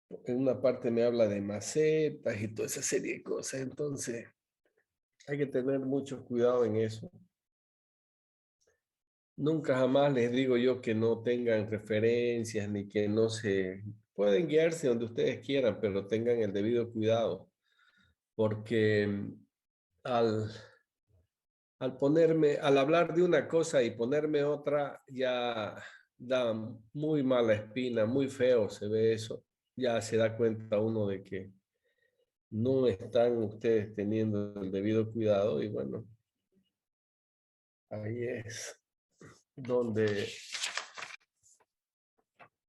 En una parte me habla de macetas y toda esa serie de cosas, entonces hay que tener mucho cuidado en eso. Nunca jamás les digo yo que no tengan referencias ni que no se pueden guiarse donde ustedes quieran, pero tengan el debido cuidado, porque al, al hablar de una cosa y ponerme otra, ya da muy mala espina, muy feo se ve eso. Ya se da cuenta uno de que no están ustedes teniendo el debido cuidado y bueno, ahí es donde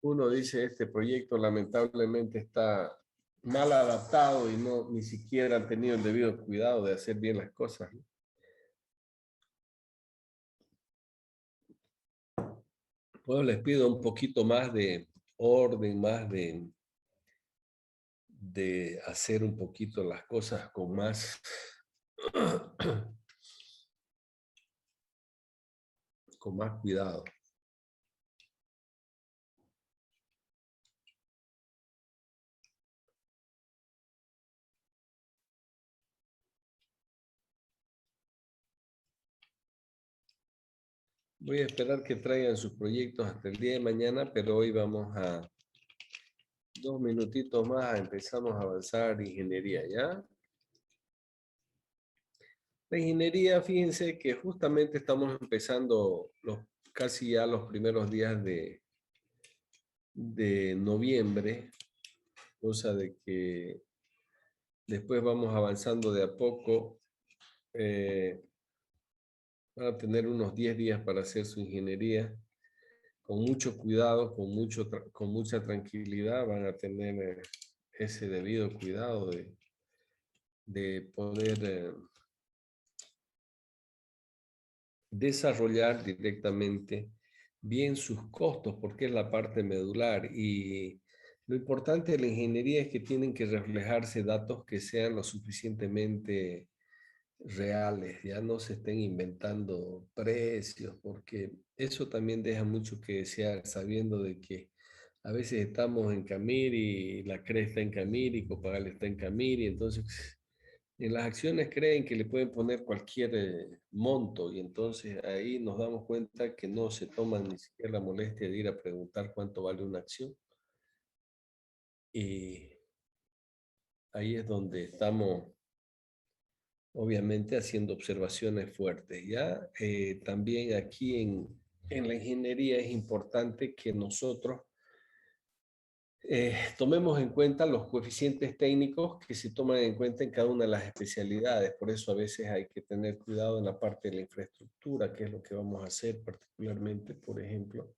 uno dice, este proyecto lamentablemente está mal adaptado y no ni siquiera han tenido el debido cuidado de hacer bien las cosas, ¿no? Pues les pido un poquito más de orden, más de hacer un poquito las cosas con más, con más cuidado. Voy a esperar que traigan sus proyectos hasta el día de mañana, pero hoy vamos a 2 minutitos más, empezamos a avanzar ingeniería, ¿ya? La ingeniería, fíjense que justamente estamos empezando casi ya los primeros días de noviembre, cosa de que después vamos avanzando de a poco. Van a tener unos 10 días para hacer su ingeniería. Con mucho cuidado, con mucha tranquilidad, van a tener ese debido cuidado de poder desarrollar directamente bien sus costos, porque es la parte medular. Y lo importante de la ingeniería es que tienen que reflejarse datos que sean lo suficientemente reales, ya no se estén inventando precios, porque eso también deja mucho que desear, sabiendo de que a veces estamos en Camiri, la CRE está en Camiri, Copagal está en Camiri, entonces en las acciones creen que le pueden poner cualquier monto y entonces ahí nos damos cuenta que no se toman ni siquiera la molestia de ir a preguntar cuánto vale una acción. Y ahí es donde estamos obviamente haciendo observaciones fuertes. ¿Ya? También aquí en la ingeniería es importante que nosotros tomemos en cuenta los coeficientes técnicos que se toman en cuenta en cada una de las especialidades. Por eso a veces hay que tener cuidado en la parte de la infraestructura, que es lo que vamos a hacer particularmente, por ejemplo.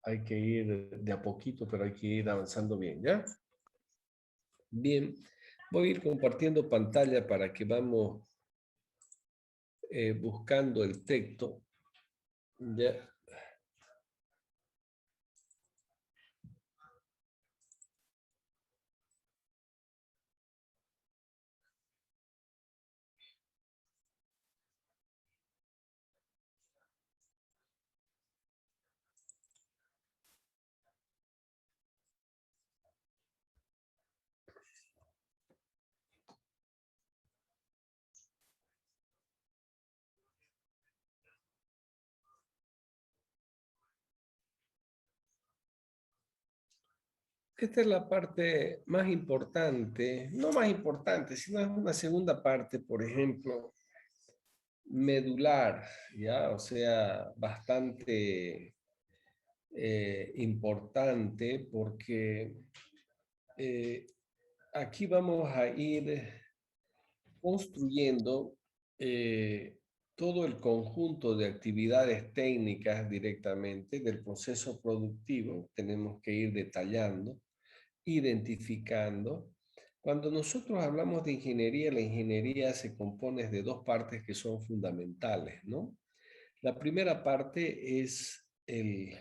Hay que ir de a poquito, pero hay que ir avanzando bien, ¿ya? Bien, voy a ir compartiendo pantalla para que vamos buscando el texto. Ya. Esta es la parte más importante, no más importante, sino es una segunda parte, por ejemplo, medular, ¿ya? O sea, bastante importante porque eh, aquí vamos a ir construyendo todo el conjunto de actividades técnicas directamente del proceso productivo. Tenemos que ir detallando, identificando. Cuando nosotros hablamos de ingeniería, la ingeniería se compone de dos partes que son fundamentales, ¿no? La primera parte es el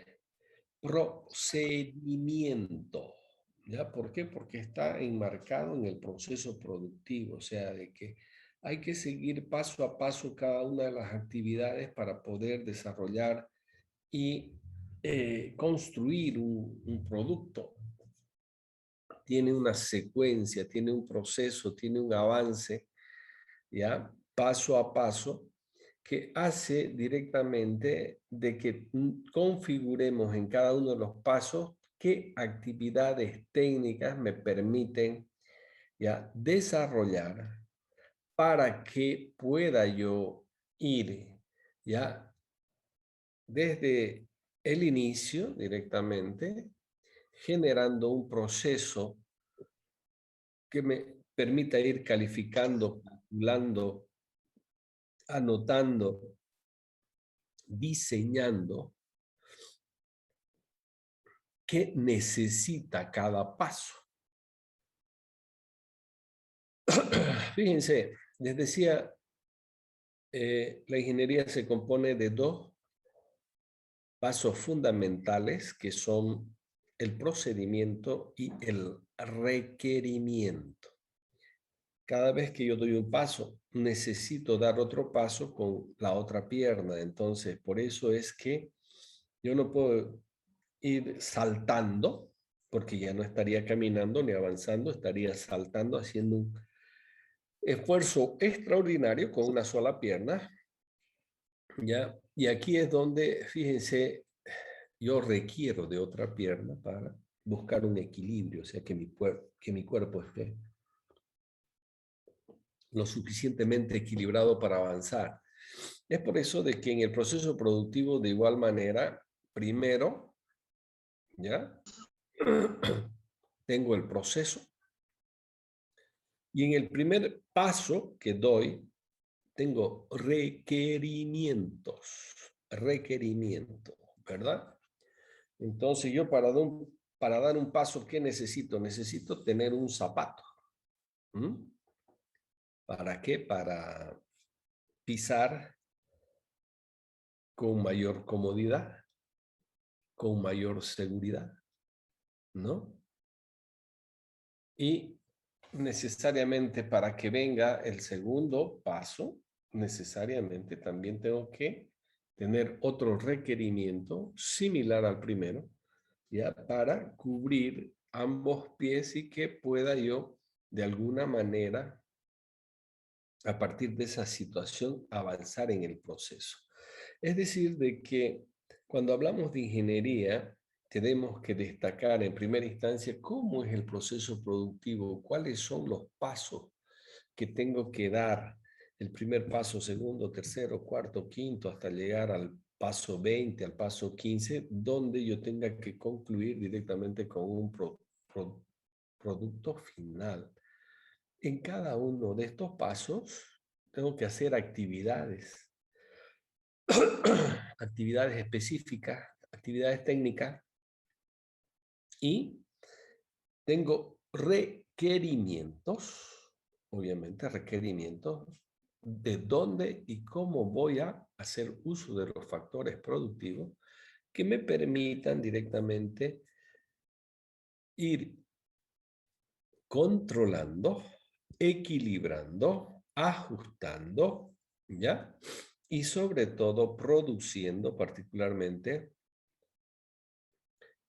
procedimiento, ¿ya? ¿Por qué? Porque está enmarcado en el proceso productivo, o sea, de que hay que seguir paso a paso cada una de las actividades para poder desarrollar y construir un producto. tiene una secuencia, tiene un proceso, tiene un avance, ¿ya? Paso a paso, que hace directamente de que configuremos en cada uno de los pasos qué actividades técnicas me permiten, ¿ya?, desarrollar para que pueda yo ir, ¿ya?, desde el inicio directamente, generando un proceso que me permita ir calificando, calculando, anotando, diseñando qué necesita cada paso. Fíjense, les decía, la ingeniería se compone de dos pasos fundamentales que son el procedimiento y el requerimiento. Cada vez que yo doy un paso, necesito dar otro paso con la otra pierna. Entonces, por eso es que yo no puedo ir saltando, porque ya no estaría caminando ni avanzando, estaría saltando, haciendo un esfuerzo extraordinario con una sola pierna, ¿ya? Y aquí es donde, fíjense, yo requiero de otra pierna para buscar un equilibrio, o sea, que mi cuerpo esté lo suficientemente equilibrado para avanzar. Es por eso de que en el proceso productivo, de igual manera, primero, ¿ya?, tengo el proceso, y en el primer paso que doy, tengo requerimientos, ¿verdad? Entonces yo para dar un paso, ¿qué necesito? Necesito tener un zapato. ¿Mm? ¿Para qué? Para pisar con mayor comodidad, con mayor seguridad, ¿no? Y necesariamente para que venga el segundo paso, necesariamente también tengo que tener otro requerimiento similar al primero, ya, para cubrir ambos pies y que pueda yo de alguna manera, a partir de esa situación, avanzar en el proceso. Es decir, de que cuando hablamos de ingeniería, tenemos que destacar en primera instancia cómo es el proceso productivo, cuáles son los pasos que tengo que dar, el primer paso, segundo, tercero, cuarto, quinto, hasta llegar al paso 20, al paso 15, donde yo tenga que concluir directamente con un producto final. En cada uno de estos pasos tengo que hacer actividades, actividades específicas, actividades técnicas, y tengo requerimientos, obviamente requerimientos, de dónde y cómo voy a hacer uso de los factores productivos que me permitan directamente ir controlando, equilibrando, ajustando, ¿ya? Y sobre todo produciendo particularmente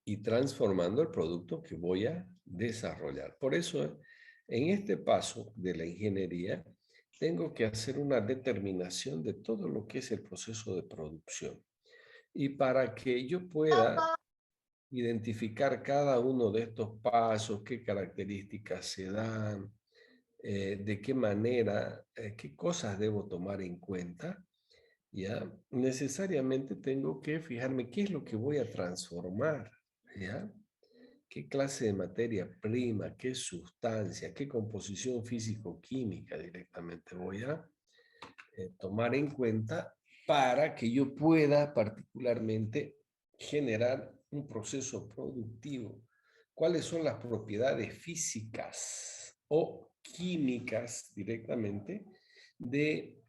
y transformando el producto que voy a desarrollar. Por eso, en este paso de la ingeniería, tengo que hacer una determinación de todo lo que es el proceso de producción. Y para que yo pueda identificar cada uno de estos pasos, qué características se dan, de qué manera, qué cosas debo tomar en cuenta, ¿ya? Necesariamente tengo que fijarme qué es lo que voy a transformar, ¿ya? ¿Qué clase de materia prima, qué sustancia, qué composición físico-química directamente voy a tomar en cuenta para que yo pueda particularmente generar un proceso productivo? ¿Cuáles son las propiedades físicas o químicas directamente de,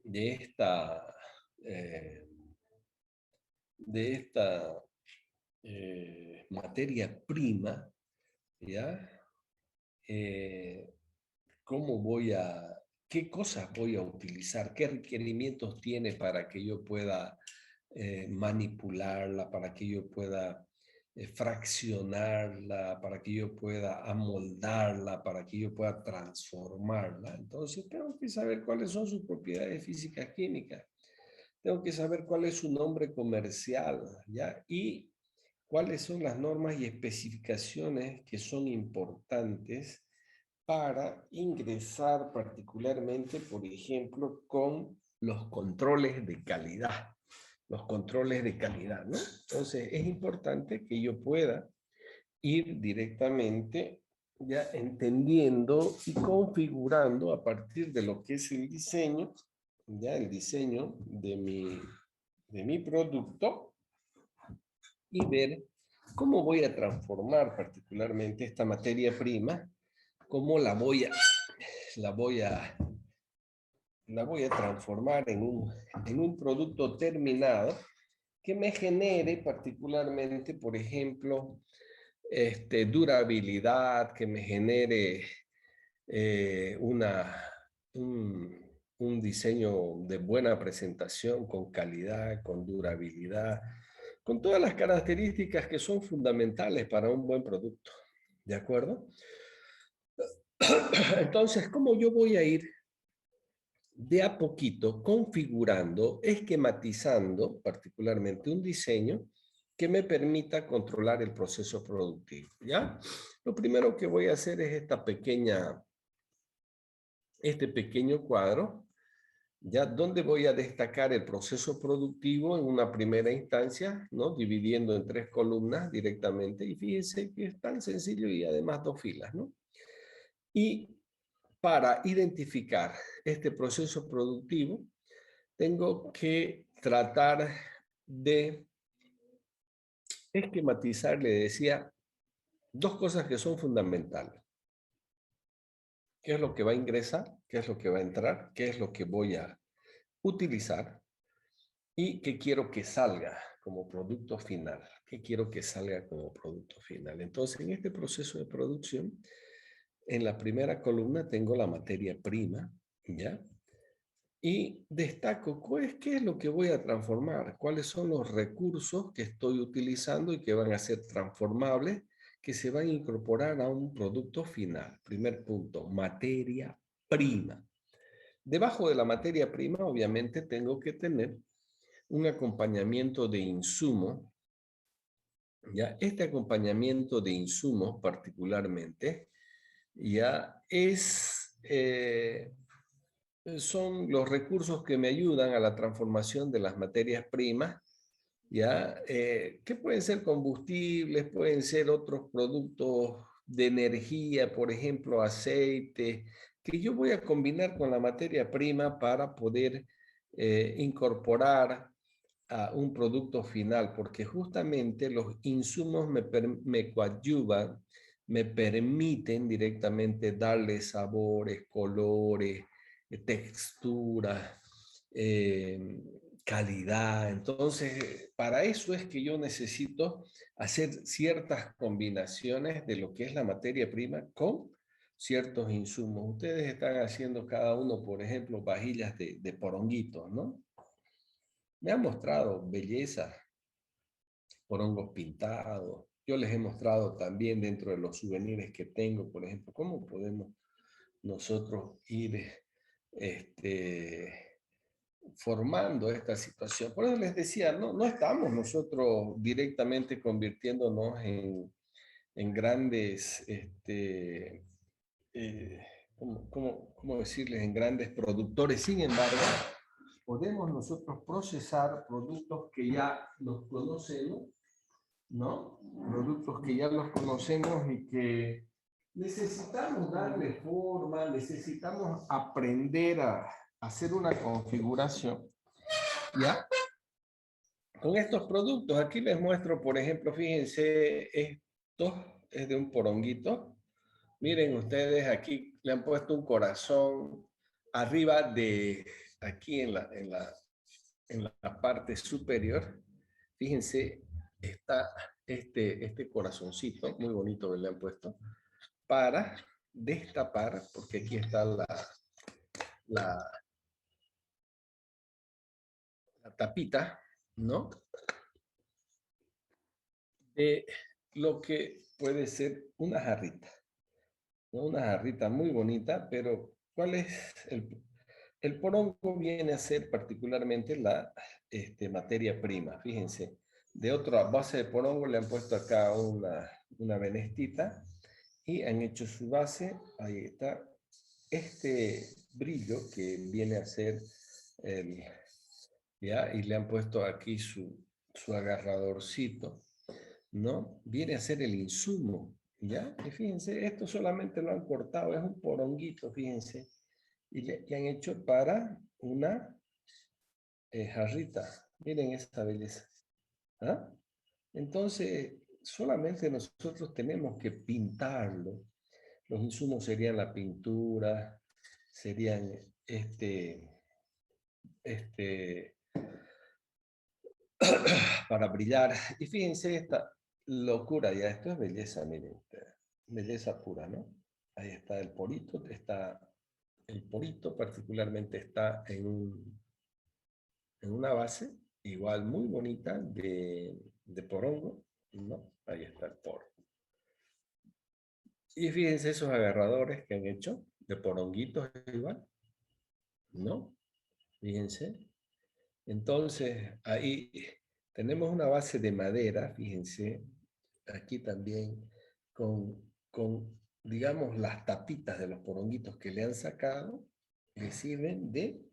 de esta, eh, de esta materia prima, ¿ya? Eh, ¿Cómo voy a, qué cosas voy a utilizar? ¿Qué requerimientos tiene para que yo pueda manipularla, para que yo pueda fraccionarla, para que yo pueda amoldarla, para que yo pueda transformarla. Entonces tengo que saber cuáles son sus propiedades físicas químicas. Tengo que saber cuál es su nombre comercial, ¿ya? Y cuáles son las normas y especificaciones que son importantes para ingresar particularmente, por ejemplo, con los controles de calidad. Los controles de calidad, ¿no? Entonces, es importante que yo pueda ir directamente ya entendiendo y configurando a partir de lo que es el diseño, ya el diseño de mi producto y ver cómo voy a transformar particularmente esta materia prima, cómo la voy a, la voy a transformar en un producto terminado que me genere particularmente, por ejemplo, durabilidad, que me genere un diseño de buena presentación, con calidad, con durabilidad, con todas las características que son fundamentales para un buen producto. ¿De acuerdo? Entonces, ¿cómo yo voy a ir de a poquito configurando, esquematizando particularmente un diseño que me permita controlar el proceso productivo? ¿Ya? Lo primero que voy a hacer es este pequeño cuadro, ¿ya? Donde voy a destacar el proceso productivo en una primera instancia, ¿no? Dividiendo en 3 columnas directamente, y fíjense que es tan sencillo y además 2 filas, ¿no? Y para identificar este proceso productivo, tengo que tratar de esquematizar, le decía, 2 cosas que son fundamentales. ¿Qué es lo que va a ingresar? ¿Qué es lo que va a entrar? ¿Qué es lo que voy a utilizar? ¿Y qué quiero que salga como producto final? ¿Qué quiero que salga como producto final? Entonces, en este proceso de producción, en la primera columna tengo la materia prima, ¿ya? Y destaco qué es lo que voy a transformar, cuáles son los recursos que estoy utilizando y que van a ser transformables, que se van a incorporar a un producto final. Primer punto, materia prima. Debajo de la materia prima, obviamente, tengo que tener un acompañamiento de insumo. ¿Ya? Este acompañamiento de insumos particularmente ya son los recursos que me ayudan a la transformación de las materias primas, ¿ya? Que pueden ser combustibles, pueden ser otros productos de energía, por ejemplo, aceite, que yo voy a combinar con la materia prima para poder incorporar a un producto final, porque justamente los insumos me coadyuvan, me permiten directamente darle sabores, colores, textura, calidad. Entonces, para eso es que yo necesito hacer ciertas combinaciones de lo que es la materia prima con ciertos insumos. Ustedes están haciendo cada uno, por ejemplo, vajillas de poronguitos, ¿no? Me han mostrado belleza, porongos pintados. Yo les he mostrado también dentro de los souvenirs que tengo, por ejemplo, cómo podemos nosotros ir formando esta situación. Por eso les decía, no estamos nosotros directamente convirtiéndonos en grandes, eh, ¿cómo decirles? En grandes productores. Sin embargo, podemos nosotros procesar productos que ya los conocemos, ¿no? Productos que ya los conocemos y que necesitamos darle forma, necesitamos aprender a hacer una configuración, ¿ya? Con estos productos, aquí les muestro, por ejemplo, fíjense, esto es de un poronguito. Miren ustedes, aquí le han puesto un corazón arriba de, aquí en la parte superior. Fíjense, está este corazoncito, muy bonito que le han puesto, para destapar, porque aquí está la, la tapita, ¿no? De lo que puede ser una jarrita, ¿no? Una jarrita muy bonita, pero ¿cuál es el porongo? Viene a ser particularmente la materia prima, fíjense. De otra base de porongo le han puesto acá una venestita y han hecho su base, ahí está, este brillo que viene a ser el, ¿ya? Y le han puesto aquí su agarradorcito, ¿no? Viene a ser el insumo, ¿ya? Y fíjense, esto solamente lo han cortado, es un poronguito, fíjense, y le han hecho para una jarrita. Miren esta belleza. ¿Ah? Entonces, solamente nosotros tenemos que pintarlo. Los insumos serían la pintura, serían este, para brillar. Y fíjense esta locura, ya esto es belleza, miren, belleza pura, ¿no? Ahí está el porito particularmente está en una base, igual muy bonita, de porongo, ¿no? Ahí está el poro. Y fíjense esos agarradores que han hecho, de poronguitos igual, ¿no? Fíjense. Entonces, ahí tenemos una base de madera, fíjense, aquí también, digamos, las tapitas de los poronguitos que le han sacado, le sirven de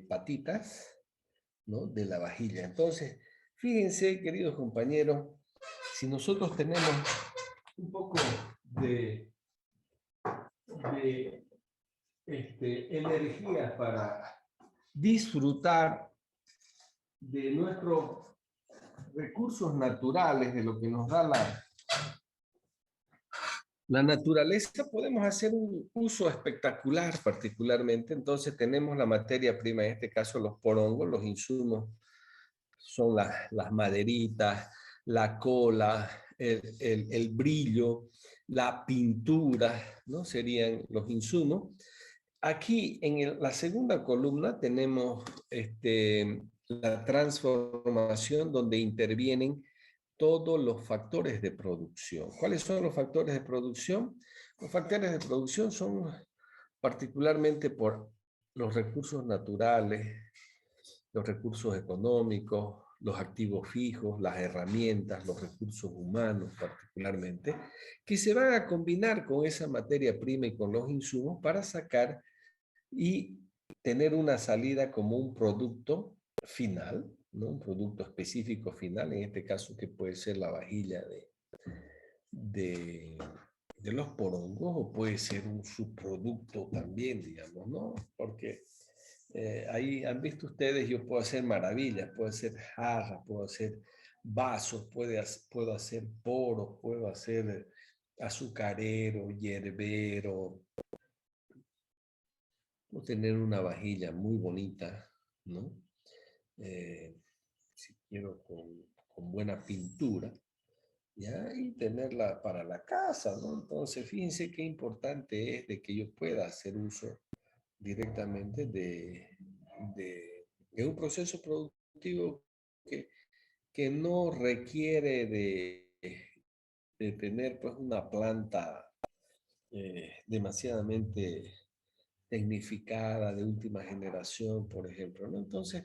patitas, ¿no? De la vajilla. Entonces, fíjense, queridos compañeros, si nosotros tenemos un poco de, de energía para disfrutar de nuestros recursos naturales, de lo que nos da la naturaleza, podemos hacer un uso espectacular particularmente. Entonces tenemos la materia prima, en este caso los porongos, los insumos son las maderitas, la cola, el brillo, la pintura, ¿no? Serían los insumos. Aquí en la segunda columna tenemos la transformación donde intervienen todos los factores de producción. ¿Cuáles son los factores de producción? Los factores de producción son particularmente por los recursos naturales, los recursos económicos, los activos fijos, las herramientas, los recursos humanos particularmente, que se van a combinar con esa materia prima y con los insumos para sacar y tener una salida como un producto final, ¿no? Un producto específico final, en este caso que puede ser la vajilla de, de los porongos o puede ser un subproducto también, digamos, ¿no? Porque ahí han visto ustedes, yo puedo hacer maravillas, puedo hacer jarras, puedo hacer vasos, puedo hacer poros, puedo hacer azucarero, hierbero, puedo tener una vajilla muy bonita, ¿no? Si quiero con buena pintura, ¿ya? Y tenerla para la casa, ¿no? Entonces, fíjense qué importante es de que yo pueda hacer uso directamente de un proceso productivo que, que no requiere de tener pues una planta demasiadamente tecnificada de última generación, por ejemplo, ¿no? Entonces,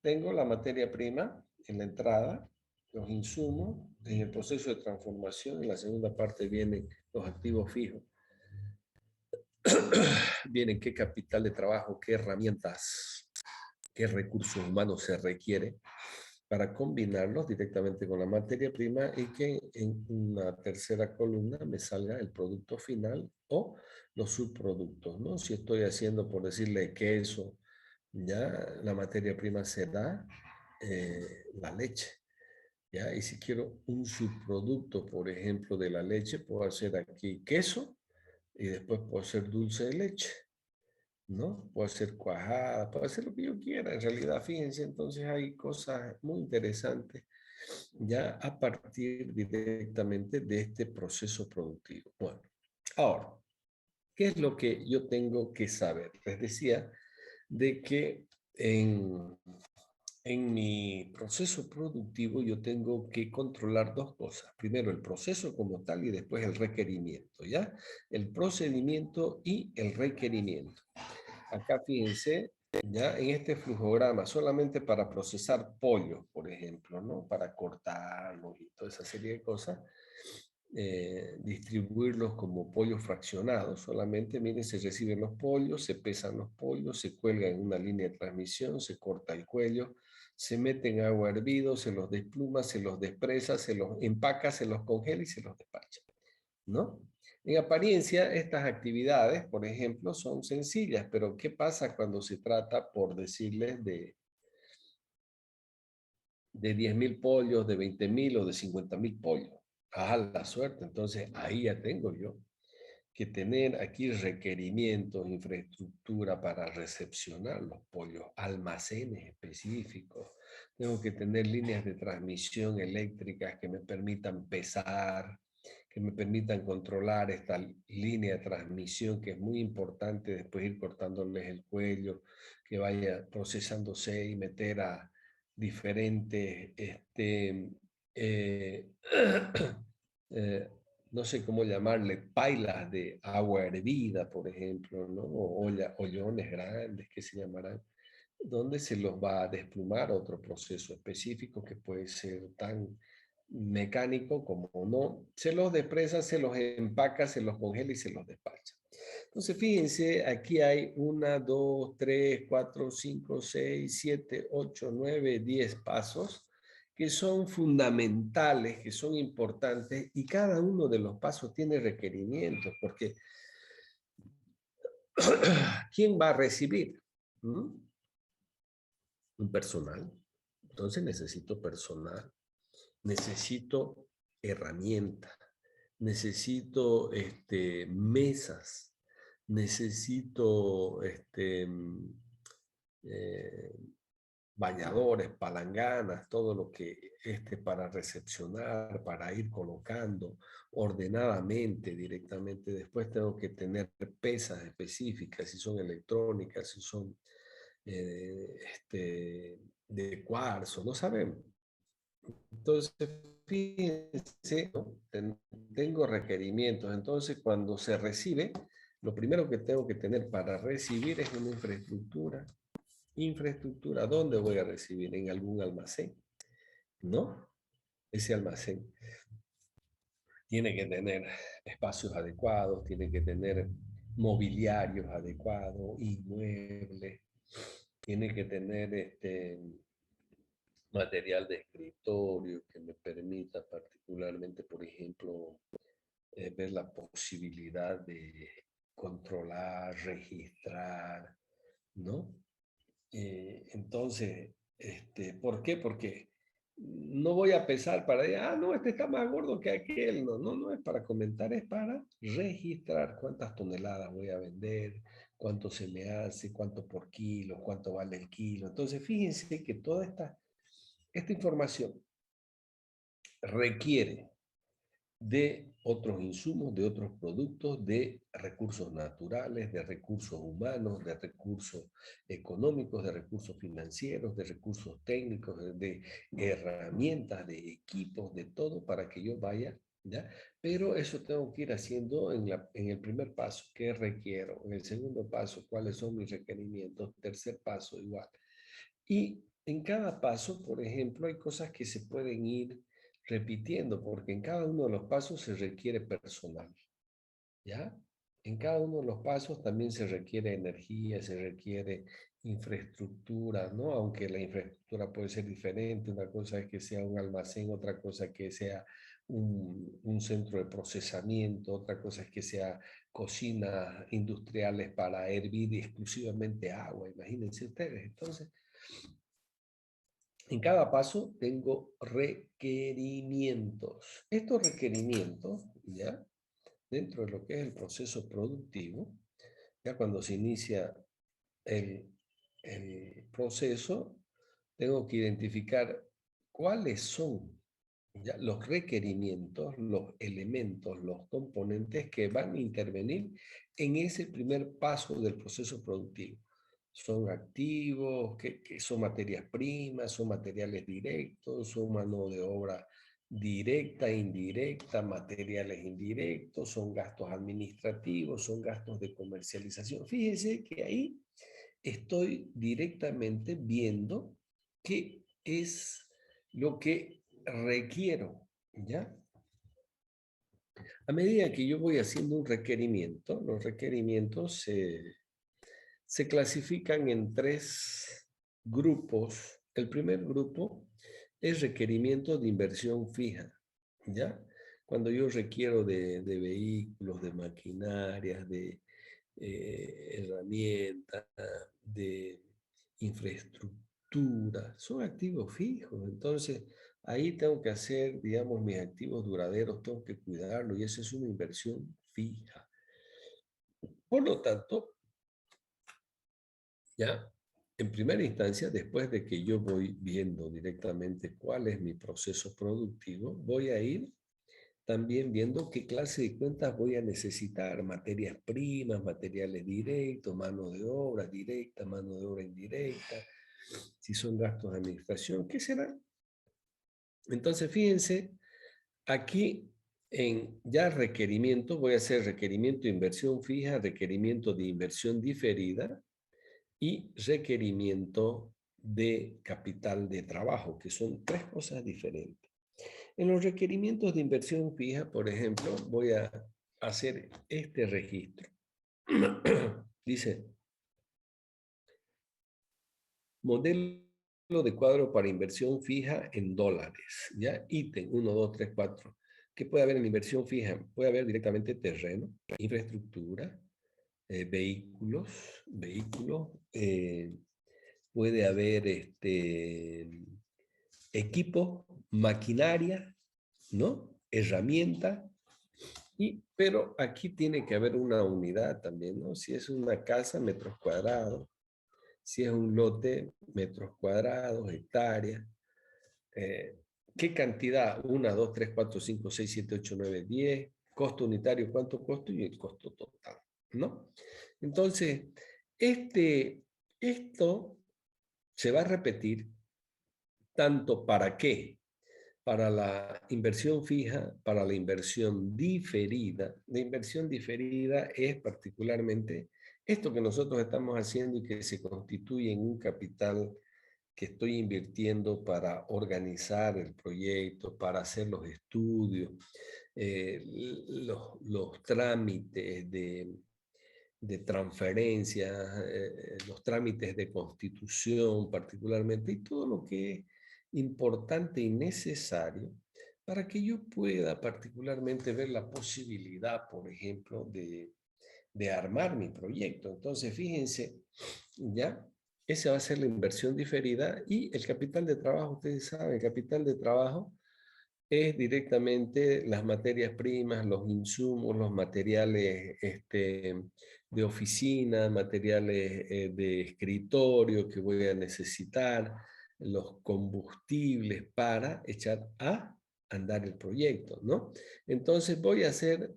tengo la materia prima en la entrada, los insumos, en el proceso de transformación, en la segunda parte vienen los activos fijos, vienen qué capital de trabajo, qué herramientas, qué recursos humanos se requiere para combinarlos directamente con la materia prima y que en una tercera columna me salga el producto final o los subproductos, ¿no? Si estoy haciendo, por decirle, queso, ya la materia prima será la leche, ¿ya? Y si quiero un subproducto, por ejemplo, de la leche, puedo hacer aquí queso y después puedo hacer dulce de leche, ¿no? Puede ser cuajada, puede ser lo que yo quiera, en realidad, fíjense, entonces hay cosas muy interesantes ya a partir directamente de este proceso productivo. Bueno, ahora, ¿qué es lo que yo tengo que saber? Les decía de que En mi proceso productivo yo tengo que controlar dos cosas. Primero el proceso como tal y después el requerimiento, ¿ya? El procedimiento y el requerimiento. Acá fíjense, ya en este flujograma, solamente para procesar pollo, por ejemplo, ¿no? Para cortarlos y toda esa serie de cosas, distribuirlos como pollos fraccionados. Solamente, miren, se reciben los pollos, se pesan los pollos, se cuelga en una línea de transmisión, se corta el cuello, se mete en agua hervido, se los despluma, se los despresa, se los empaca, se los congela y se los despacha, ¿no? En apariencia, estas actividades, por ejemplo, son sencillas, pero ¿qué pasa cuando se trata, por decirles, de 10.000 pollos, de 20.000 o de 50.000 pollos? Ah, la suerte. Entonces, ahí ya tengo yo que tener aquí requerimientos, infraestructura para recepcionar los pollos, almacenes específicos. Tengo que tener líneas de transmisión eléctricas que me permitan pesar, que me permitan controlar esta línea de transmisión, que es muy importante después ir cortándoles el cuello, que vaya procesándose y meter a diferentes eh, eh, no sé cómo llamarle, pailas de agua hervida, por ejemplo, ¿no? O ollones grandes que se llamarán, donde se los va a desplumar otro proceso específico que puede ser tan mecánico como no. Se los despresa, se los empaca, se los congela y se los despacha. Entonces, fíjense, aquí hay 1, 2, 3, 4, 5, 6, 7, 8, 9, 10 pasos que son fundamentales, que son importantes, y cada uno de los pasos tiene requerimientos, porque ¿quién va a recibir? ¿Mm? Un personal. Entonces necesito personal, necesito herramientas, necesito mesas, necesito eh, bañadores, palanganas, todo lo que para recepcionar, para ir colocando ordenadamente directamente. Después tengo que tener pesas específicas, si son electrónicas, si son de cuarzo, no sabemos. Entonces, fíjense, ¿no? Tengo requerimientos. Entonces, cuando se recibe, lo primero que tengo que tener para recibir es una infraestructura. Infraestructura, ¿dónde voy a recibir? En algún almacén, ¿no? Ese almacén tiene que tener espacios adecuados, tiene que tener mobiliarios adecuados, inmuebles, tiene que tener material de escritorio que me permita particularmente, por ejemplo, ver la posibilidad de controlar, registrar, ¿no? Entonces, ¿por qué? Porque no voy a pesar para decir, ah, no, este está más gordo que aquel. No, no, no es para comentar, es para registrar cuántas toneladas voy a vender, cuánto se me hace, cuánto por kilo, cuánto vale el kilo. Entonces, fíjense que toda esta información requiere de otros insumos, de otros productos, de recursos naturales, de recursos humanos, de recursos económicos, de recursos financieros, de recursos técnicos, de herramientas, de equipos, de todo para que yo vaya, ¿ya? Pero eso tengo que ir haciendo en el primer paso, ¿qué requiero? En el segundo paso, ¿cuáles son mis requerimientos? Tercer paso, igual. Y en cada paso, por ejemplo, hay cosas que se pueden ir repitiendo, porque en cada uno de los pasos se requiere personal, ¿ya? En cada uno de los pasos también se requiere energía, se requiere infraestructura, ¿no? Aunque la infraestructura puede ser diferente, una cosa es que sea un almacén, otra cosa que sea un centro de procesamiento, otra cosa es que sea cocinas industriales para hervir exclusivamente agua, imagínense ustedes. Entonces, en cada paso tengo requerimientos. Estos requerimientos, ¿ya? Dentro de lo que es el proceso productivo, ya cuando se inicia el, el proceso, tengo que identificar cuáles son ya los requerimientos, los elementos, los componentes que van a intervenir en ese primer paso del proceso productivo. son activos, que son materias primas, son materiales directos, son mano de obra directa, indirecta, materiales indirectos, son gastos administrativos, son gastos de comercialización. Fíjese que ahí estoy directamente viendo qué es lo que requiero, ¿ya? A medida que yo voy haciendo un requerimiento, los requerimientos se clasifican en tres grupos. El primer grupo es requerimiento de inversión fija, ¿ya? Cuando yo requiero de vehículos, de maquinarias, de herramientas, de infraestructura, son activos fijos. Entonces, ahí tengo que hacer, digamos, mis activos duraderos, tengo que cuidarlo y esa es una inversión fija. Por lo tanto, ya, en primera instancia, después de que yo voy viendo directamente cuál es mi proceso productivo, voy a ir también viendo qué clase de cuentas voy a necesitar, materias primas, materiales directos, mano de obra directa, mano de obra indirecta, si son gastos de administración, ¿qué será? Entonces, fíjense, aquí en ya requerimiento, voy a hacer requerimiento de inversión fija, requerimiento de inversión diferida, y requerimiento de capital de trabajo, que son tres cosas diferentes. En los requerimientos de inversión fija, por ejemplo, voy a hacer este registro. Dice, modelo de cuadro para inversión fija en dólares, ¿ya? Ítem 1, 2, 3, 4. ¿Qué puede haber en inversión fija? Puede haber directamente terreno, infraestructura, vehículos, puede haber equipo, maquinaria, ¿no? Herramienta, pero aquí tiene que haber una unidad también, ¿no? Si es una casa, metros cuadrados, si es un lote, metros cuadrados, hectáreas. ¿Qué cantidad? 1, 2, 3, 4, 5, 6, 7, 8, 9, 10. Costo unitario, ¿cuánto costo? Y el costo total, ¿no? Entonces, esto se va a repetir tanto para qué, para la inversión fija, para la inversión diferida. La inversión diferida es particularmente esto que nosotros estamos haciendo y que se constituye en un capital que estoy invirtiendo para organizar el proyecto, para hacer los estudios, los trámites de transferencia, los trámites de constitución particularmente, y todo lo que es importante y necesario para que yo pueda particularmente ver la posibilidad, por ejemplo, de armar mi proyecto. Entonces, fíjense, ya, esa va a ser la inversión diferida y el capital de trabajo, ustedes saben, el capital de trabajo es directamente las materias primas, los insumos, los materiales de oficina, materiales de escritorio que voy a necesitar, los combustibles para echar a andar el proyecto, ¿no? Entonces voy a hacer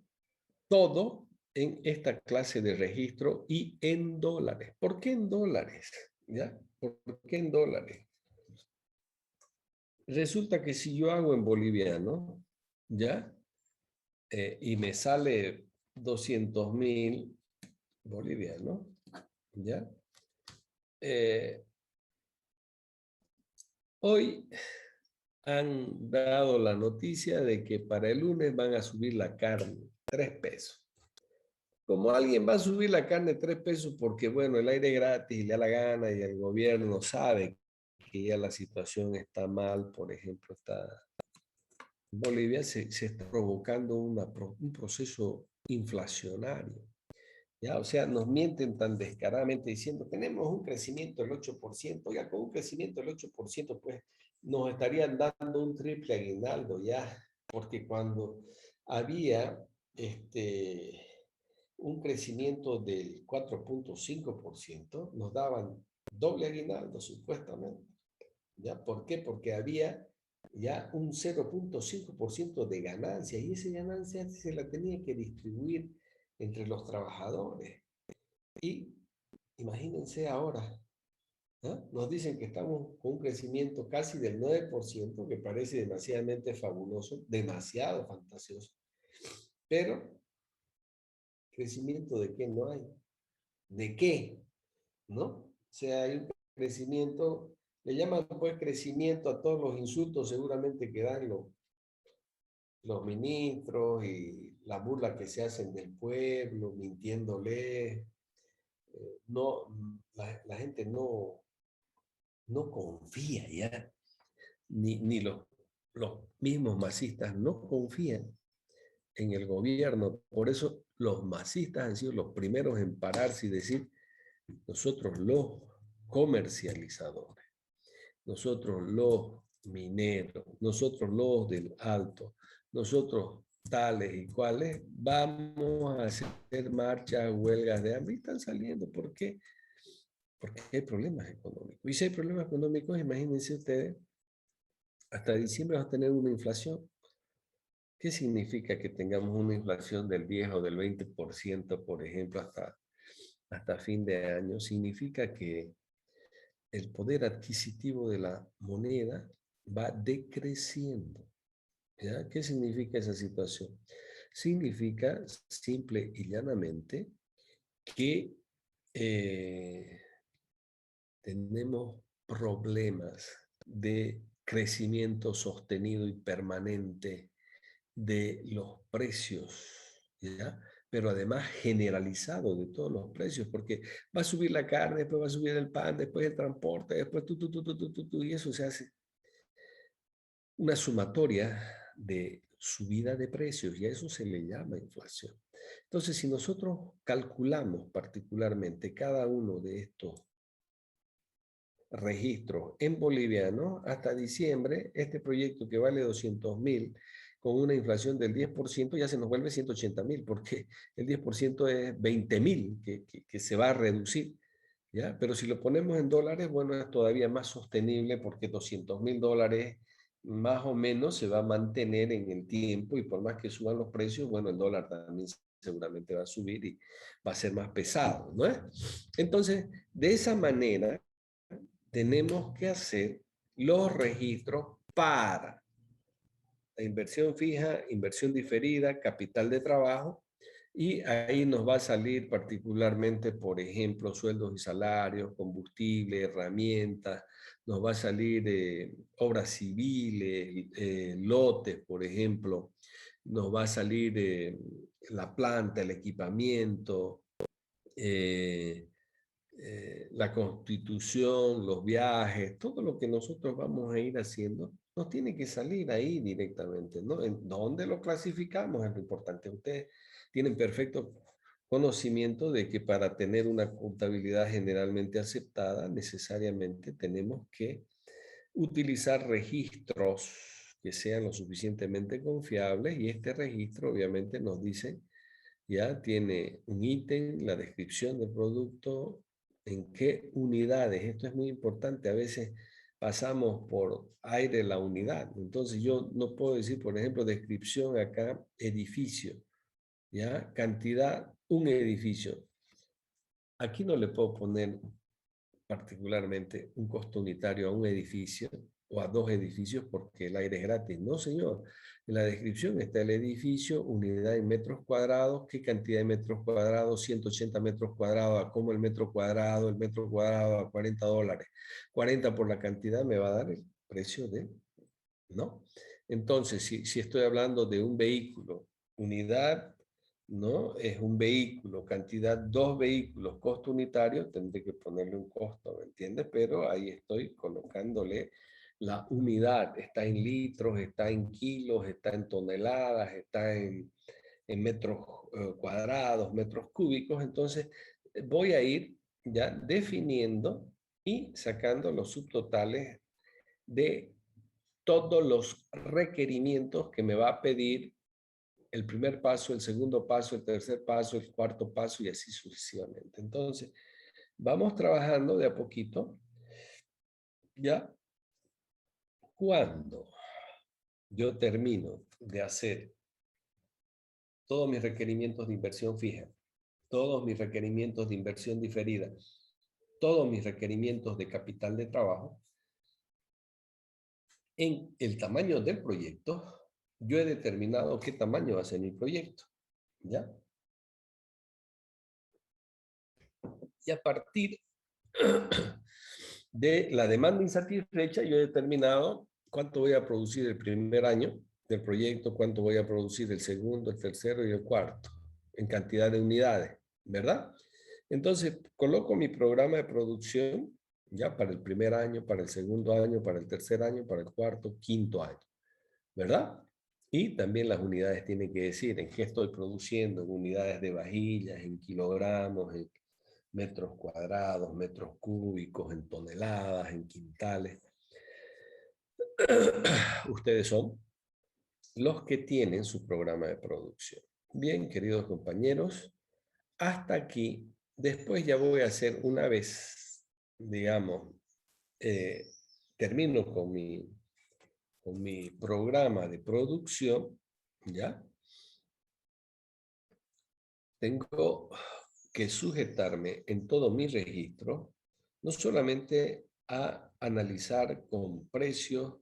todo en esta clase de registro y en dólares. ¿Por qué en dólares? ¿Ya? ¿Por qué en dólares? Resulta que si yo hago en boliviano, ¿ya? Y me sale 200.000 bolivianos, ¿ya? Eh, hoy han dado la noticia de que para el lunes van a subir la carne, 3 pesos. Como alguien va a subir la carne 3 pesos porque, bueno, el aire es gratis y le da la gana y el gobierno sabe que ya la situación está mal, por ejemplo, está Bolivia se está provocando un proceso inflacionario. ¿Ya? O sea, nos mienten tan descaradamente diciendo, tenemos un crecimiento del 8%. Ya con un crecimiento del 8%, pues nos estarían dando un triple aguinaldo ya, porque cuando había un crecimiento del 4.5%, nos daban doble aguinaldo supuestamente. ¿Ya? ¿Por qué? Porque había ya un 0.5% de ganancia y esa ganancia se la tenía que distribuir entre los trabajadores. Y imagínense ahora, ¿ah? Nos dicen que estamos con un crecimiento casi del 9%, que parece demasiadamente fabuloso, demasiado fantasioso, pero ¿crecimiento de qué no hay? ¿De qué? ¿No? O sea, hay un crecimiento, le llaman pues crecimiento a todos los insultos seguramente que dan los ministros y la burla que se hacen del pueblo, mintiéndole. No, la gente no confía ya, ni los mismos masistas no confían en el gobierno. Por eso los masistas han sido los primeros en pararse y decir, nosotros los comercializadores, nosotros los mineros, nosotros los del alto, nosotros tales y cuales, vamos a hacer marchas, huelgas de hambre y están saliendo. ¿Por qué? Porque hay problemas económicos. Y si hay problemas económicos, imagínense ustedes, hasta diciembre vas a tener una inflación. ¿Qué significa que tengamos una inflación del 10 o del 20%, por ejemplo, hasta fin de año? Significa que el poder adquisitivo de la moneda va decreciendo. ¿Ya? ¿Qué significa esa situación? Significa simple y llanamente que tenemos problemas de crecimiento sostenido y permanente de los precios, ¿ya? Pero además generalizado de todos los precios, porque va a subir la carne, después va a subir el pan, después el transporte, después y eso se hace una sumatoria de subida de precios y a eso se le llama inflación. Entonces, si nosotros calculamos particularmente cada uno de estos registros en boliviano, hasta diciembre, este proyecto que vale 200.000, con una inflación del 10%, ya se nos vuelve 180.000, porque el 10% es 20.000 que se va a reducir. ¿Ya? Pero si lo ponemos en dólares, bueno, es todavía más sostenible porque 200.000 dólares más o menos se va a mantener en el tiempo y por más que suban los precios, bueno, el dólar también seguramente va a subir y va a ser más pesado, ¿no es? Entonces, de esa manera, tenemos que hacer los registros para la inversión fija, inversión diferida, capital de trabajo, y ahí nos va a salir particularmente, por ejemplo, sueldos y salarios, combustible, herramientas, nos va a salir obras civiles, lotes, por ejemplo, nos va a salir la planta, el equipamiento, eh, la constitución, los viajes, todo lo que nosotros vamos a ir haciendo, nos tiene que salir ahí directamente, ¿no? ¿En dónde lo clasificamos? Es lo importante. Ustedes tienen perfecto conocimiento de que para tener una contabilidad generalmente aceptada, necesariamente tenemos que utilizar registros que sean lo suficientemente confiables y este registro obviamente nos dice ya tiene un ítem, la descripción del producto, en qué unidades. Esto es muy importante. A veces pasamos por aire la unidad. Entonces yo no puedo decir, por ejemplo, descripción acá, edificio, ¿ya? Cantidad, un edificio. Aquí no le puedo poner particularmente un costo unitario a un edificio o a dos edificios porque el aire es gratis. No, señor. En la descripción está el edificio, unidad en metros cuadrados, qué cantidad de metros cuadrados, 180 metros cuadrados, a cómo el metro cuadrado a $40. 40 por la cantidad me va a dar el precio de, ¿no? Entonces, si estoy hablando de un vehículo, unidad, ¿no? Es un vehículo, cantidad, dos vehículos, costo unitario, tendré que ponerle un costo, ¿me entiendes? Pero ahí estoy colocándole la unidad, está en litros, está en kilos, está en toneladas, está en metros cuadrados, metros cúbicos, entonces voy a ir ya definiendo y sacando los subtotales de todos los requerimientos que me va a pedir el primer paso, el segundo paso, el tercer paso, el cuarto paso y así sucesivamente. Entonces, vamos trabajando de a poquito. Ya cuando yo termino de hacer todos mis requerimientos de inversión fija, todos mis requerimientos de inversión diferida todos mis requerimientos de capital de trabajo en el tamaño del proyecto. Yo he determinado qué tamaño va a ser mi proyecto, ¿ya? Y a partir de la demanda insatisfecha, yo he determinado cuánto voy a producir el primer año del proyecto, cuánto voy a producir el segundo, el tercero y el cuarto, en cantidad de unidades, ¿verdad? Entonces, coloco mi programa de producción ya para el primer año, para el segundo año, para el tercer año, para el cuarto, quinto año, ¿verdad? Y también las unidades tienen que decir en qué estoy produciendo, en unidades de vajillas, en kilogramos, en metros cuadrados, metros cúbicos, en toneladas, en quintales. Ustedes son los que tienen su programa de producción. Bien, queridos compañeros, hasta aquí. Después ya voy a hacer una vez, digamos, eh, termino con mi programa de producción, ¿ya? Tengo que sujetarme en todo mi registro, no solamente a analizar con precios,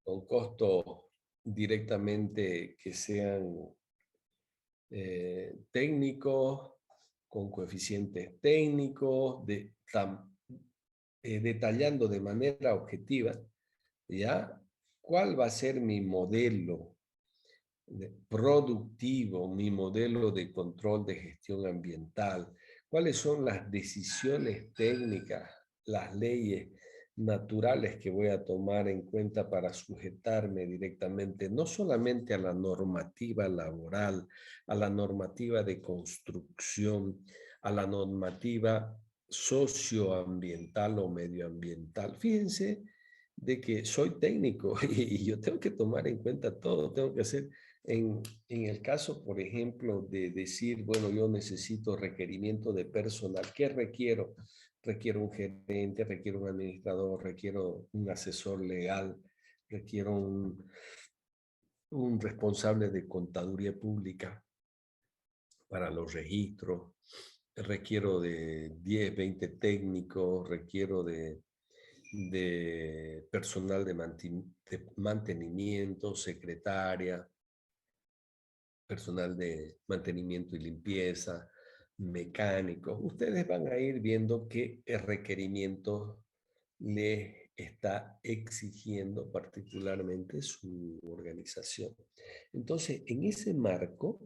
con costos directamente que sean técnicos, con coeficientes técnicos, detallando de manera objetiva, ¿ya? ¿Cuál va a ser mi modelo productivo, mi modelo de control de gestión ambiental? ¿Cuáles son las decisiones técnicas, las leyes naturales que voy a tomar en cuenta para sujetarme directamente, no solamente a la normativa laboral, a la normativa de construcción, a la normativa socioambiental o medioambiental? Fíjense de que soy técnico y yo tengo que tomar en cuenta todo, tengo que hacer en el caso, por ejemplo, de decir, bueno, yo necesito requerimiento de personal, ¿qué requiero? Requiero un gerente, requiero un administrador, requiero un asesor legal, requiero un responsable de contaduría pública para los registros, requiero de 10, 20 técnicos, requiero de personal de mantenimiento, secretaria, personal de mantenimiento y limpieza, mecánicos. Ustedes van a ir viendo qué requerimientos les está exigiendo particularmente su organización. Entonces, en ese marco,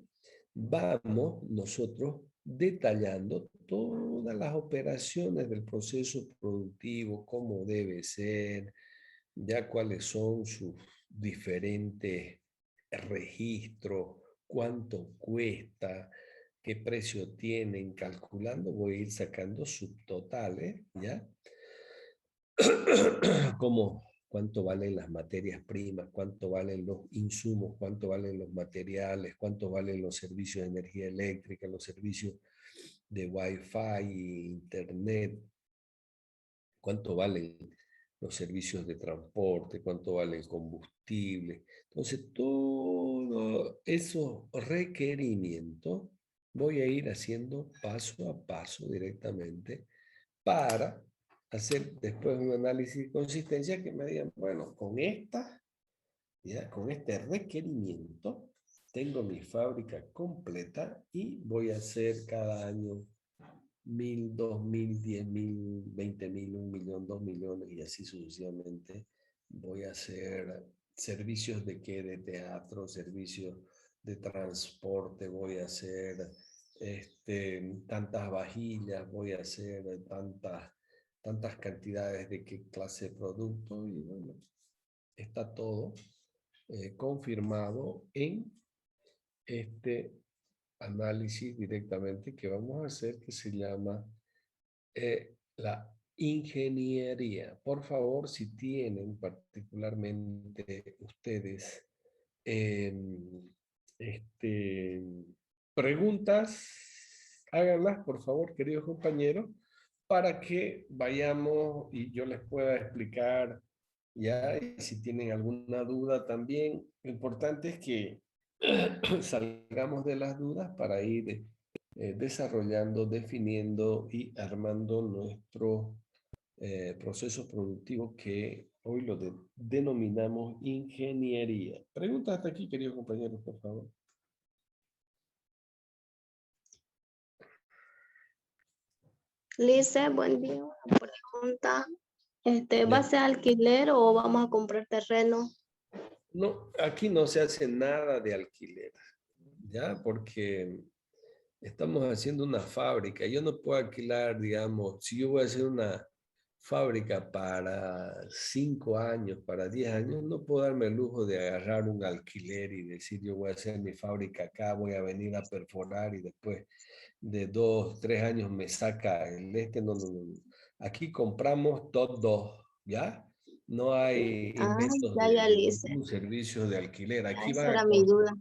vamos nosotros detallando todas las operaciones del proceso productivo, cómo debe ser, ya cuáles son sus diferentes registros, cuánto cuesta, qué precio tienen, calculando, voy a ir sacando subtotales, ¿ya? Como cuánto valen las materias primas, cuánto valen los insumos, cuánto valen los materiales, cuánto valen los servicios de energía eléctrica, los servicios de Wi-Fi, Internet, cuánto valen los servicios de transporte, cuánto vale el combustible. Entonces, todos esos requerimientos voy a ir haciendo paso a paso directamente para hacer después un análisis de consistencia que me digan, bueno, con este requerimiento tengo mi fábrica completa y voy a hacer cada año 1000, 2000, 10.000, 20.000, 1.000.000, 2.000.000 y así sucesivamente. Voy a hacer servicios de qué, de teatro, servicios de transporte, voy a hacer tantas vajillas, voy a hacer tantas cantidades de qué clase de producto y bueno, está todo confirmado en este análisis directamente que vamos a hacer que se llama la ingeniería. Por favor, si tienen particularmente ustedes eh, este, preguntas, háganlas, por favor, queridos compañeros, para que vayamos y yo les pueda explicar ya, y si tienen alguna duda también. Lo importante es que salgamos de las dudas para ir desarrollando, definiendo y armando nuestro proceso productivo que hoy lo denominamos ingeniería. Preguntas hasta aquí, queridos compañeros, por favor. Lice, buen día. Una pregunta. ¿Va a Le- ser alquiler o vamos a comprar terreno? No, aquí no se hace nada de alquiler, ¿ya? Porque estamos haciendo una fábrica. Yo no puedo alquilar, digamos, si yo voy a hacer una fábrica para 5 años, para 10 años, no puedo darme el lujo de agarrar un alquiler y decir yo voy a hacer mi fábrica acá, voy a venir a perforar y después de 2, 3 años me saca el no, no, no. Aquí compramos todo, ¿ya? No hay Ah, inventos ya, de Lice. ningún servicio de alquiler. Ya, Aquí esa van era a mi duda.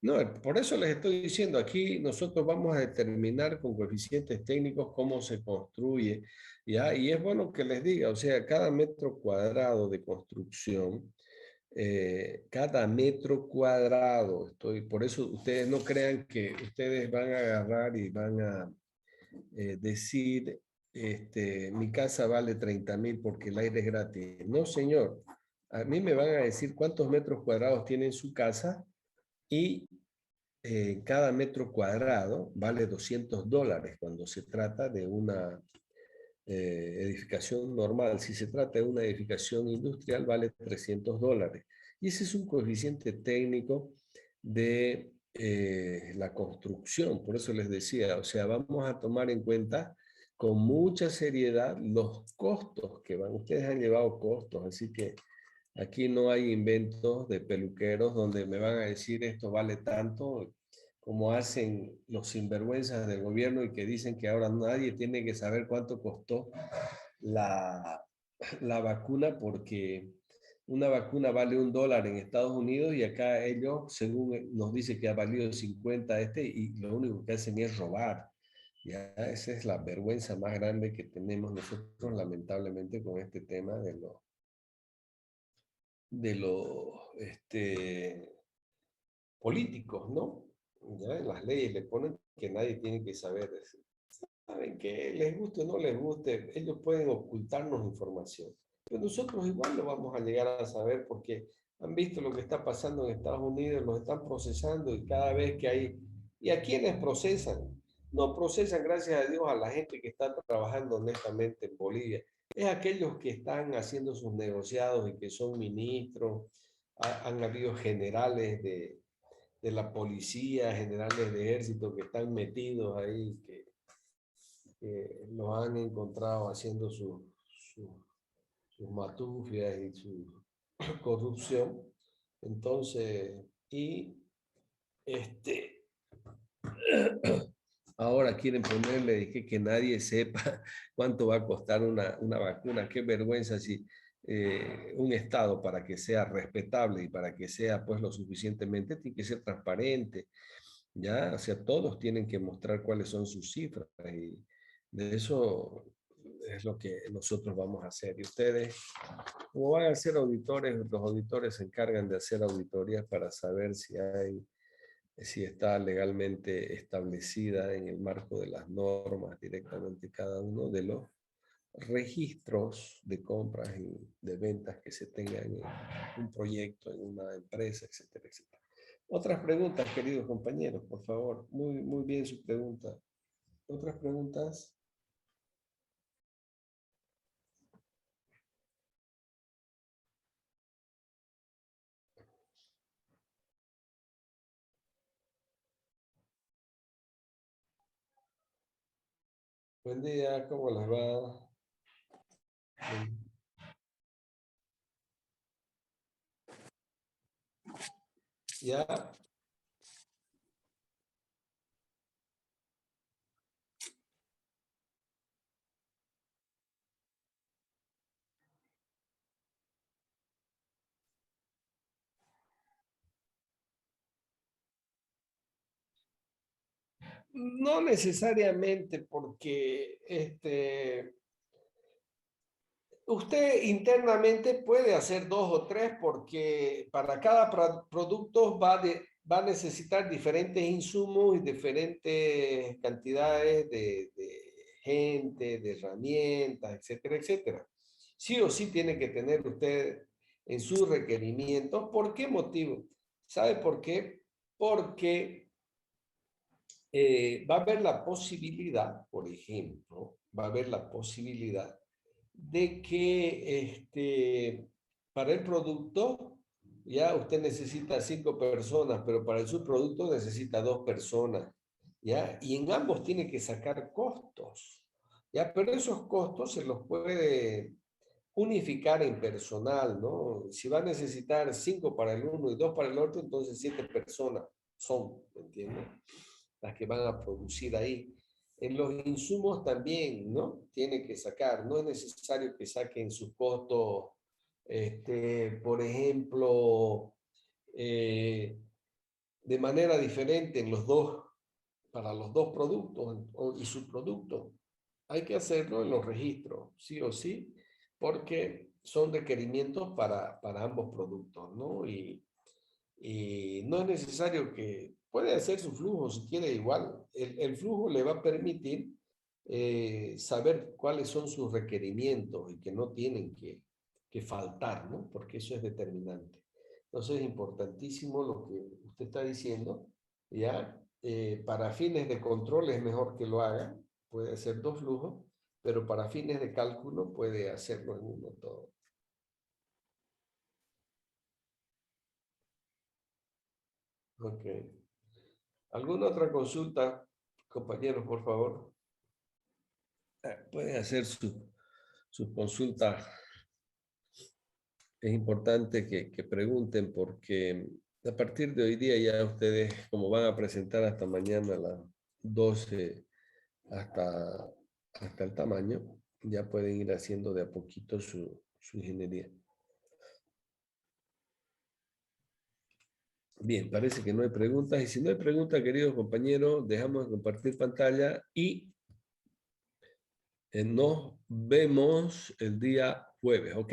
no, por eso les estoy diciendo, aquí nosotros vamos a determinar con coeficientes técnicos cómo se construye, ¿ya? Y es bueno que les diga, o sea, cada metro cuadrado de construcción, cada metro cuadrado, por eso ustedes no crean que ustedes van a agarrar y van a decir, mi casa vale 30.000 porque el aire es gratis. No, señor, a mí me van a decir cuántos metros cuadrados tiene su casa y cada metro cuadrado vale $200 cuando se trata de una edificación normal. Si se trata de una edificación industrial, vale $300. Y ese es un coeficiente técnico de la construcción. Por eso les decía, o sea, vamos a tomar en cuenta con mucha seriedad los costos que van. Ustedes han llevado costos, así que aquí no hay inventos de peluqueros donde me van a decir esto vale tanto, como hacen los sinvergüenzas del gobierno y que dicen que ahora nadie tiene que saber cuánto costó la, la vacuna porque una vacuna vale $1 en Estados Unidos y acá ellos, según nos dice que ha valido 50 y lo único que hacen es robar. Ya, esa es la vergüenza más grande que tenemos nosotros, lamentablemente, con este tema de los políticos, ¿no? Ya en las leyes le ponen que nadie tiene que saber. Saben que les guste o no les guste, ellos pueden ocultarnos información. Pero nosotros igual lo vamos a llegar a saber porque han visto lo que está pasando en Estados Unidos, los están procesando y cada vez que hay... ¿Y a quiénes procesan? No procesan, gracias a Dios, a la gente que está trabajando honestamente en Bolivia. Es aquellos que están haciendo sus negociados y que son ministros, han habido generales de la policía, generales de ejército que están metidos ahí, que los han encontrado haciendo sus matufias y su corrupción. Entonces, y este, ahora quieren ponerle que nadie sepa cuánto va a costar una vacuna. Qué vergüenza si un Estado para que sea respetable y para que sea pues lo suficientemente, tiene que ser transparente. ¿Ya? O sea, todos tienen que mostrar cuáles son sus cifras y de eso es lo que nosotros vamos a hacer. Y ustedes, como van a ser auditores, los auditores se encargan de hacer auditorías para saber si está legalmente establecida en el marco de las normas directamente cada uno de los registros de compras y de ventas que se tengan en un proyecto, en una empresa, etcétera, etcétera. Otras preguntas, queridos compañeros, por favor. Muy, muy bien su pregunta. ¿Otras preguntas? Buen día, ¿cómo les va? Ya, no necesariamente porque usted internamente puede hacer 2 o 3 porque para cada producto va va a necesitar diferentes insumos y diferentes cantidades de gente, de herramientas, etcétera, etcétera. Sí o sí tiene que tener usted en sus requerimientos. ¿Por qué motivo? ¿Sabe por qué? Porque va a haber la posibilidad, por ejemplo, va a haber la posibilidad de que para el producto ya usted necesita 5 personas, pero para el subproducto necesita 2 personas, ¿ya? Y en ambos tiene que sacar costos, ¿ya? Pero esos costos se los puede unificar en personal, ¿no? Si va a necesitar 5 para el uno y 2 para el otro, entonces 7 personas son, ¿me entiendes? Las que van a producir ahí. En los insumos también, ¿no? Tiene que sacar, no es necesario que saquen sus costos, por ejemplo, de manera diferente en los dos, para los dos productos y subproductos. Hay que hacerlo en los registros, sí o sí, porque son requerimientos para ambos productos, ¿no? Y no es necesario que puede hacer su flujo si quiere igual. El flujo le va a permitir saber cuáles son sus requerimientos y que no tienen que faltar, ¿no? Porque eso es determinante. Entonces es importantísimo lo que usted está diciendo, ¿ya? Para fines de control es mejor que lo haga, puede hacer 2 flujos, pero para fines de cálculo puede hacerlo en uno todo. Ok. ¿Alguna otra consulta, compañeros, por favor? Pueden hacer sus consultas. Es importante que pregunten porque a partir de hoy día ya ustedes, como van a presentar hasta mañana a las 12 hasta el tamaño, ya pueden ir haciendo de a poquito su ingeniería. Bien, parece que no hay preguntas. Y si no hay preguntas, queridos compañeros, dejamos de compartir pantalla y nos vemos el día jueves, ¿ok?